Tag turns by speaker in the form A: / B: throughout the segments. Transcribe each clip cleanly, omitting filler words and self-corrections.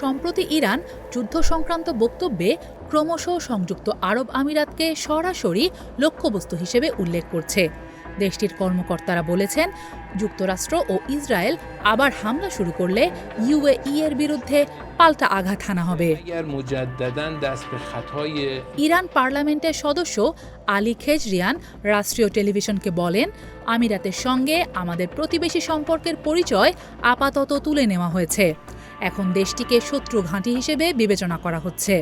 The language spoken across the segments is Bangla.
A: সম্প্রতি ইরান যুদ্ধ সংক্রান্ত বক্তব্যে ক্রমশ সংযুক্ত আরব আমিরাতকে সরাসরি লক্ষ্যবস্তু হিসেবে উল্লেখ করছে। দেশটির কর্মকর্তারা বলেছেন, যুক্তরাষ্ট্র ও ইসরায়েল আবার হামলা শুরু করলে ইউএই এর বিরুদ্ধে পাল্টা আঘাত হানা হবে। ইরান পার্লামেন্টের সদস্য আলী খেজরিয়ান রাষ্ট্রীয় টেলিভিশনকে বলেন, আমিরাতের সঙ্গে আমাদের প্রতিবেশী সম্পর্কের পরিচয় আপাতত তুলে নেওয়া হয়েছে। এখন দেশটিকে শত্রু ঘাঁটি হিসেবে বিবেচনা করা হচ্ছে।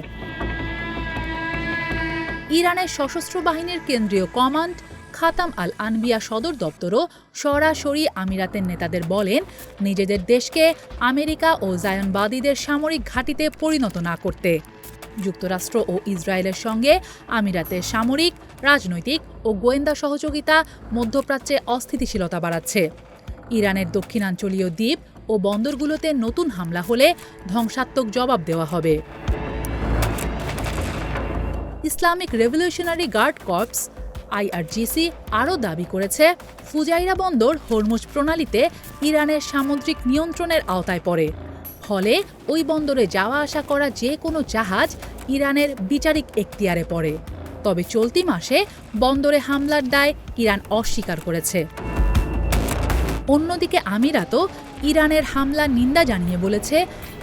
A: ইরানের সশস্ত্র বাহিনীর কেন্দ্রীয় কমান্ড খাতাম আল আনবিয়া সদর দপ্তরও সরাসরি আমিরাতের নেতাদের বলেন, নিজেদের দেশকে আমেরিকা ও জায়নবাদীদের সামরিক ঘাঁটিতে পরিণত না করতে। যুক্তরাষ্ট্র ও ইসরায়েলের সঙ্গে আমিরাতের সামরিক, রাজনৈতিক ও গোয়েন্দা সহযোগিতা মধ্যপ্রাচ্যে অস্থিতিশীলতা বাড়াচ্ছে। ইরানের দক্ষিণাঞ্চলীয় দ্বীপ ও বন্দরগুলোতে নতুন হামলা হলে ধ্বংসাত্মক জবাব দেওয়া হবে। Islamic Revolutionary Guard Corps IRGC আরও দাবি করেছে, ফুজাইরা বন্দর হরমুজ প্রণালীতে ইরানের সামুদ্রিক নিয়ন্ত্রণের আওতায় পড়ে। ফলে ওই বন্দরে যাওয়া আসা করা যে কোনো জাহাজ ইরানের বিচারিক এখতিয়ারে পড়ে। তবে চলতি মাসে বন্দরে হামলার দায় ইরান অস্বীকার করেছে। অন্যদিকে আমিরাতও ইরানের হামলার নিন্দা জানিয়ে বলেছে,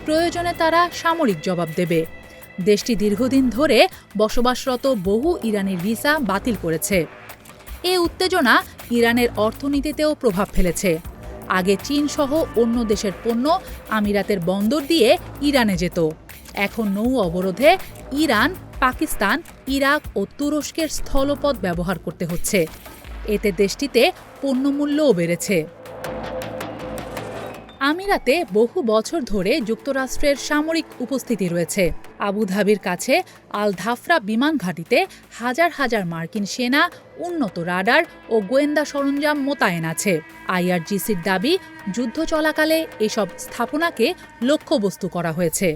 A: প্রয়োজনে তারা সামরিক জবাব দেবে। দেশটি দীর্ঘদিন ধরে বসবাসরত বহু ইরানির ভিসা বাতিল করেছে। এ উত্তেজনা ইরানের অর্থনীতিতেও প্রভাব ফেলেছে। আগে চীনসহ অন্য দেশের পণ্য আমিরাতের বন্দর দিয়ে ইরানে যেত। এখন নৌ অবরোধে ইরান, পাকিস্তান, ইরাক ও তুরস্কের স্থলপথ ব্যবহার করতে হচ্ছে। এতে দেশটিতে পণ্যমূল্যও বেড়েছে। আমিরাতে বহু বছর ধরে যুক্তরাষ্ট্রের সামরিক উপস্থিতি রয়েছে। আবুধাবির কাছে আল ধাফরা বিমান ঘাঁটিতে হাজার হাজার মার্কিন সেনা, উন্নত রাডার ও গোয়েন্দা সরঞ্জাম মোতায়েন আছে। আইআরজিসির দাবি, যুদ্ধ চলাকালে এসব স্থাপনাকে লক্ষ্যবস্তু করা হয়েছে।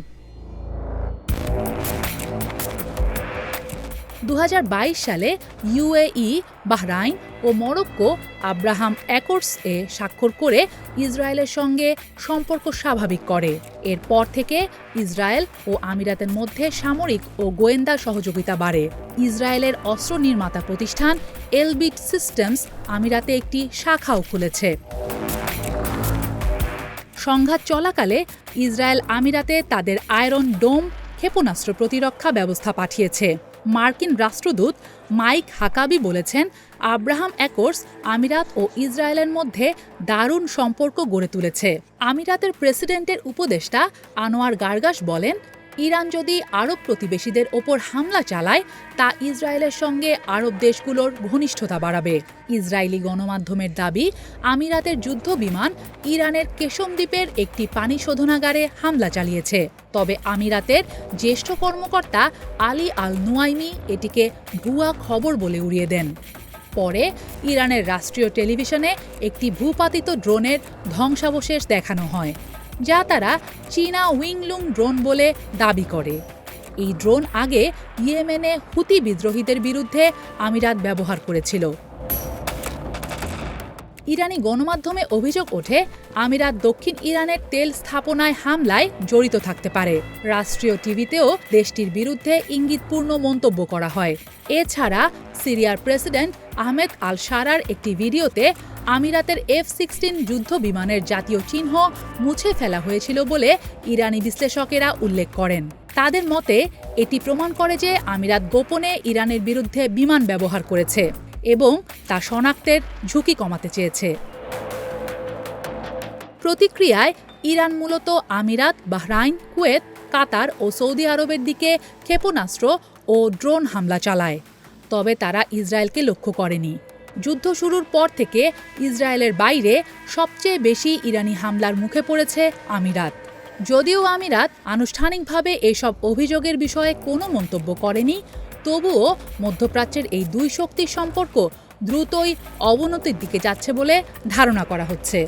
A: 2022 সালে ইউএই, বাহরাইন ও মরক্কো আব্রাহাম অ্যাকর্ডস-এ স্বাক্ষর করে ইসরায়েলের সঙ্গে সম্পর্ক স্বাভাবিক করে। এরপর থেকে ইসরায়েল ও আমিরাতের মধ্যে সামরিক ও গোয়েন্দা সহযোগিতা বাড়ে। ইসরায়েলের অস্ত্র নির্মাতা প্রতিষ্ঠান এলবিট সিস্টেমস আমিরাতে একটি শাখাও খুলেছে। সংঘাত চলাকালে ইসরায়েল আমিরাতে তাদের আয়রন ডোম ক্ষেপণাস্ত্র প্রতিরক্ষা ব্যবস্থা পাঠিয়েছে। মার্কিন রাষ্ট্রদূত মাইক হাকাবি বলেছেন, আব্রাহাম অ্যাকর্ডস আমিরাত ও ইসরায়েলের মধ্যে দারুণ সম্পর্ক গড়ে তুলেছে। আমিরাতের প্রেসিডেন্টের উপদেষ্টা আনোয়ার গার্গাস বলেন, ইরান যদি আরব প্রতিবেশীদের ওপর হামলা চালায়, তা ইসরায়েলের সঙ্গে আরব দেশগুলোর ঘনিষ্ঠতা বাড়াবে। ইসরায়েলি গণমাধ্যমের দাবি, আমিরাতের যুদ্ধ বিমান ইরানের কেশম দ্বীপের একটি পানি শোধনাগারে হামলা চালিয়েছে। তবে আমিরাতের জ্যেষ্ঠ কর্মকর্তা আলী আল নুয়াইমি এটিকে ভুয়া খবর বলে উড়িয়ে দেন। পরে ইরানের রাষ্ট্রীয় টেলিভিশনে একটি ভূপাতিত ড্রোনের ধ্বংসাবশেষ দেখানো হয়, যা তারা চীনা উইংলুং ড্রোন বলে দাবি করে। এই ড্রোন আগে ইয়েমেনে হুতি বিদ্রোহীদের বিরুদ্ধে আমিরাত ব্যবহার করেছিল। ইরানি গণমাধ্যমে অভিযোগ ওঠে, আমিরাত দক্ষিণ ইরানের তেল স্থাপনায় হামলায় জড়িত থাকতে পারে। রাষ্ট্রীয় টিভিতেও দেশটির বিরুদ্ধে ইঙ্গিতপূর্ণ মন্তব্য করা হয়। এছাড়া সিরিয়ার প্রেসিডেন্ট আহমেদ আল শারার একটি ভিডিওতে আমিরাতের F-16 যুদ্ধ বিমানের জাতীয় চিহ্ন মুছে ফেলা হয়েছিল বলে ইরানি বিশ্লেষকেরা উল্লেখ করেন। তাদের মতে, এটি প্রমাণ করে যে আমিরাত গোপনে ইরানের বিরুদ্ধে বিমান ব্যবহার করেছে এবং তা শনাক্তের ঝুঁকি কমাতে চেয়েছে। প্রতিক্রিয়ায় ইরান মূলত আমিরাত, বাহরাইন, কুয়েত, কাতার ও সৌদি আরবের দিকে ক্ষেপণাস্ত্র ও ড্রোন হামলা চালায়। তবে তারা ইসরায়েলকে লক্ষ্য করেনি। যুদ্ধ শুরুর পর থেকে ইসরায়েলের বাইরে সবচেয়ে বেশি ইরানি হামলার মুখে পড়েছে আমিরাত। যদিও আমিরাত আনুষ্ঠানিকভাবে এসব অভিযোগের বিষয়ে কোনো মন্তব্য করেনি, তবুও মধ্যপ্রাচ্যের এই দুই শক্তির সম্পর্ক দ্রুতই অবনতির দিকে যাচ্ছে বলে ধারণা করা হচ্ছে।